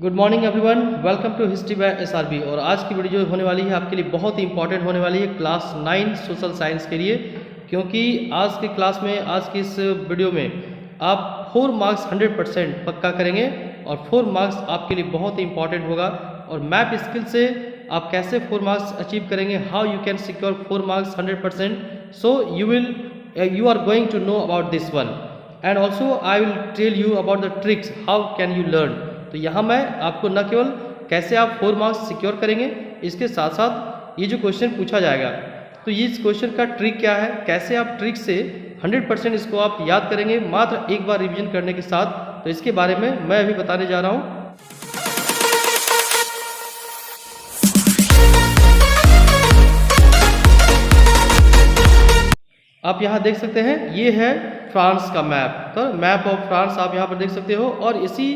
Good morning everyone, welcome to history by SRB. और आज की वीडियो जो होने वाली है आपके लिए बहुत ही इंपॉर्टेंट होने वाली है क्लास 9 सोशल साइंस के लिए, क्योंकि आज की क्लास में, आज की इस वीडियो में आप 4 मार्क्स 100% पक्का करेंगे और 4 मार्क्स आपके लिए बहुत ही इंपॉर्टेंट होगा। और मैप स्किल से आप कैसे 4 मार्क्स अचीव करेंगे, how you can secure 4 marks 100%, so you are going to know about this one, and also I will tell you about the tricks how can you learn। तो यहाँ मैं आपको न केवल कैसे आप 4 मार्क्स सिक्योर करेंगे, इसके साथ साथ ये जो क्वेश्चन पूछा जाएगा तो ये इस क्वेश्चन का ट्रिक क्या है, कैसे आप ट्रिक से 100% इसको आप याद करेंगे मात्र एक बार रिवीजन करने के साथ। तो इसके बारे में मैं अभी बताने जा रहा हूँ। आप यहाँ देख सकते हैं, ये है फ्रांस का मैप। तो मैप ऑफ फ्रांस आप यहाँ पर देख सकते हो, और इसी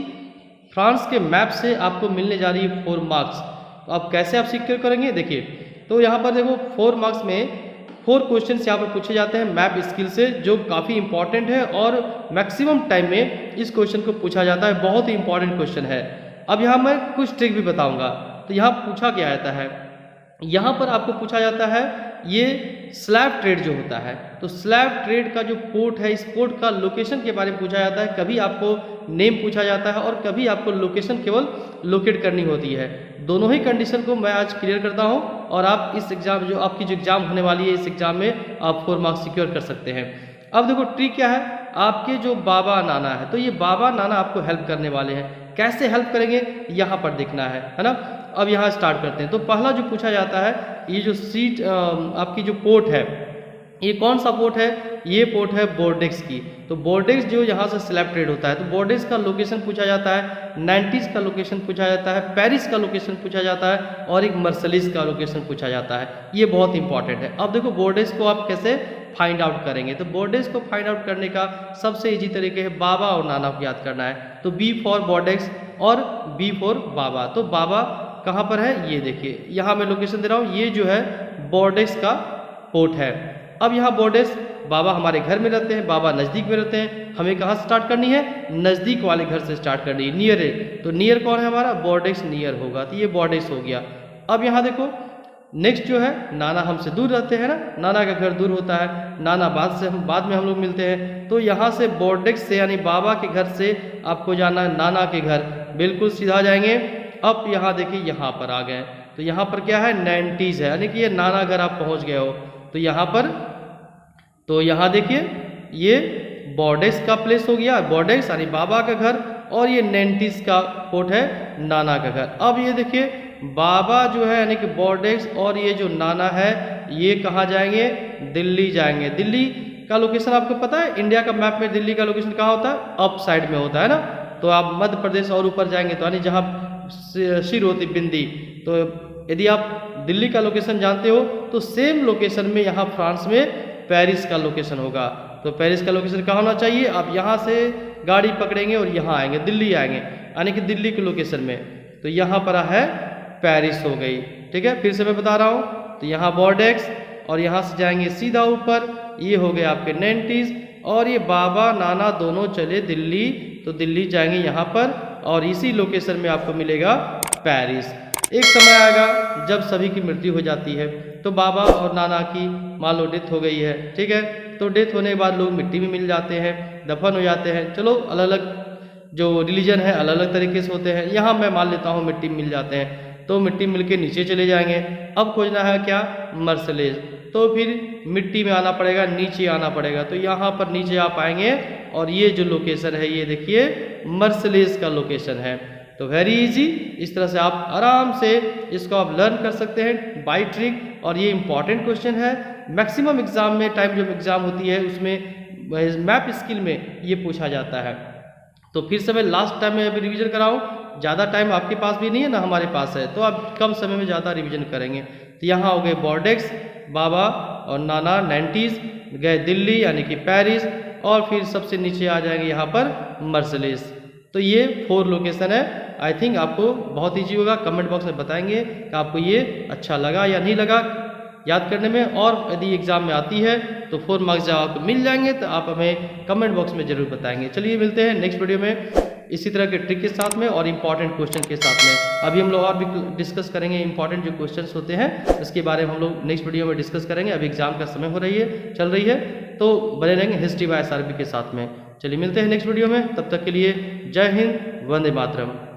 फ्रांस के मैप से आपको मिलने जा रही है 4 मार्क्स। तो आप कैसे आप सिक्योर करेंगे, देखिए। तो यहाँ पर देखो 4 मार्क्स में 4 क्वेश्चंस यहाँ पर पूछे जाते हैं मैप स्किल से, जो काफ़ी इंपॉर्टेंट है और मैक्सिमम टाइम में इस क्वेश्चन को पूछा जाता है। बहुत ही इंपॉर्टेंट क्वेश्चन है। अब यहाँ मैं कुछ ट्रिक भी बताऊँगा। तो यहाँ पूछा क्या जाता है, यहाँ पर आपको पूछा जाता है ये स्लैब ट्रेड जो होता है। तो स्लैब ट्रेड का जो पोर्ट है, इस पोर्ट का लोकेशन के बारे में पूछा जाता है। कभी आपको नेम पूछा जाता है और कभी आपको लोकेशन केवल लोकेट करनी होती है। दोनों ही कंडीशन को मैं आज क्लियर करता हूं, और आप इस एग्जाम, जो आपकी जो एग्जाम होने वाली है, इस एग्जाम में आप 4 मार्क्स सिक्योर कर सकते हैं। अब देखो ट्रिक क्या है, आपके जो बाबा नाना है, तो ये बाबा नाना आपको हेल्प करने वाले हैं। कैसे हेल्प करेंगे यहाँ पर देखना है ना। अब यहाँ स्टार्ट करते हैं। तो पहला जो पूछा जाता है, ये जो सीट आपकी जो पोर्ट है, ये कौन सा पोर्ट है, ये पोर्ट है बोर्डेक्स की। तो बोर्डेक्स जो यहाँ से स्लैब ट्रेड होता है, तो बोर्डेक्स का लोकेशन पूछा जाता है, नाइन्टीज का लोकेशन पूछा जाता है, पेरिस का लोकेशन पूछा जाता है, और एक मर्सलिस का लोकेशन पूछा जाता है। ये बहुत इंपॉर्टेंट है। अब देखो बोर्डेक्स को आप कैसे फाइंड आउट करेंगे। तो बोर्डेक्स को फाइंड आउट करने का सबसे इजी तरीके है बाबा और नाना को याद करना है। तो बी फॉर बोर्डेक्स और बी फॉर बाबा। तो बाबा कहाँ पर है, ये देखिए, यहाँ मैं लोकेशन दे रहा हूँ। ये जो है बोर्डेक्स का पोर्ट है। अब यहाँ बोर्डेक्स, बाबा हमारे घर में रहते हैं, बाबा नज़दीक में रहते हैं। हमें कहाँ से स्टार्ट करनी है, नज़दीक वाले घर से स्टार्ट करनी है, नियर है। तो नियर कौन है हमारा, बोर्डेक्स नियर होगा। तो ये बोर्डेक्स हो गया। अब यहाँ देखो नेक्स्ट जो है, नाना हमसे दूर रहते हैं ना, नाना का घर दूर होता है, नाना बाद में हम लोग मिलते हैं। तो यहाँ से बोर्डेक्स से, यानी बाबा के घर से आपको जाना है नाना के घर, बिल्कुल सीधा जाएंगे। अब यहाँ देखिए, यहाँ पर आ गए। तो यहाँ पर क्या है, 90s है, यानी कि ये नाना घर आप पहुँच गए हो। तो यहाँ पर, तो यहाँ देखिए, ये बोर्डेक्स का प्लेस हो गया, बोर्डेक्स यानी बाबा का घर, और ये 90s का पोर्ट है, नाना का घर। अब ये देखिए, बाबा जो है यानी कि बोर्डेक्स, और ये जो नाना है, ये कहाँ जाएंगे, दिल्ली जाएंगे। दिल्ली का लोकेशन आपको पता है, इंडिया का मैप में दिल्ली का लोकेशन कहाँ होता है, अप साइड में होता है ना। तो आप मध्य प्रदेश और ऊपर जाएंगे, तो यानी जहाँ सिर होती बिंदी। तो यदि आप दिल्ली का लोकेशन जानते हो, तो सेम लोकेशन में यहाँ फ्रांस में पेरिस का लोकेशन होगा। तो पेरिस का लोकेशन कहाँ होना चाहिए, आप यहाँ से गाड़ी पकड़ेंगे और यहाँ आएंगे, दिल्ली आएंगे, यानी कि दिल्ली के लोकेशन में। तो यहाँ पर है पेरिस हो गई, ठीक है। फिर से मैं बता रहा हूँ, तो यहाँ बोर्डेक्स, और यहाँ से जाएंगे सीधा ऊपर, ये हो गए आपके 90s, और ये बाबा नाना दोनों चले दिल्ली। तो दिल्ली जाएंगे यहाँ पर, और इसी लोकेशन में आपको मिलेगा पेरिस। एक समय आएगा जब सभी की मृत्यु हो जाती है, तो बाबा और नाना की मान लो डेथ हो गई है, ठीक है। तो डेथ होने के बाद लोग मिट्टी में मिल जाते हैं, दफन हो जाते हैं। चलो, अलग अलग जो रिलीजन है अलग अलग तरीके से होते हैं। यहाँ मैं मान लेता हूँ मिट्टी में मिल जाते हैं, तो मिट्टी मिल के नीचे चले जाएंगे। अब खोजना है क्या, मर्सलेस। तो फिर मिट्टी में आना पड़ेगा, नीचे आना पड़ेगा। तो यहाँ पर नीचे आप आएंगे, और ये जो लोकेशन है, ये देखिए मर्सलेस का लोकेशन है। तो वेरी इजी, इस तरह से आप आराम से इसको आप लर्न कर सकते हैं बाय ट्रिक। और ये इंपॉर्टेंट क्वेश्चन है, मैक्सिमम एग्जाम में, टाइम जब एग्जाम होती है उसमें मैप स्किल में ये पूछा जाता है। तो फिर से मैं लास्ट टाइम में अभी रिवीजन कराऊँ, ज़्यादा टाइम आपके पास भी नहीं है ना, हमारे पास है, तो आप कम समय में ज़्यादा रिवीजन करेंगे। तो यहाँ हो गए बोर्डेक्स, बाबा और नाना 90s गए दिल्ली यानी कि पेरिस, और फिर सबसे नीचे आ जाएंगे यहाँ पर मर्सलिस। तो ये 4 लोकेशन है। आई थिंक आपको बहुत ईजी होगा। कमेंट बॉक्स में बताएंगे कि आपको ये अच्छा लगा या नहीं लगा याद करने में, और यदि एग्जाम में आती है तो 4 मार्क्स जब आपको मिल जाएंगे, तो आप हमें कमेंट बॉक्स में ज़रूर बताएंगे। चलिए मिलते हैं नेक्स्ट वीडियो में। इसी तरह के ट्रिक के साथ में और इम्पॉर्टेंट क्वेश्चन के साथ में। अभी हम लोग और भी डिस्कस करेंगे इम्पॉर्टेंट जो क्वेश्चंस होते हैं, इसके बारे में हम लोग नेक्स्ट वीडियो में डिस्कस करेंगे। अभी एग्जाम का समय चल रही है, तो बने रहेंगे हिस्ट्री बाय SRB के साथ में। चलिए मिलते हैं नेक्स्ट वीडियो में, तब तक के लिए जय हिंद, वंदे मातरम।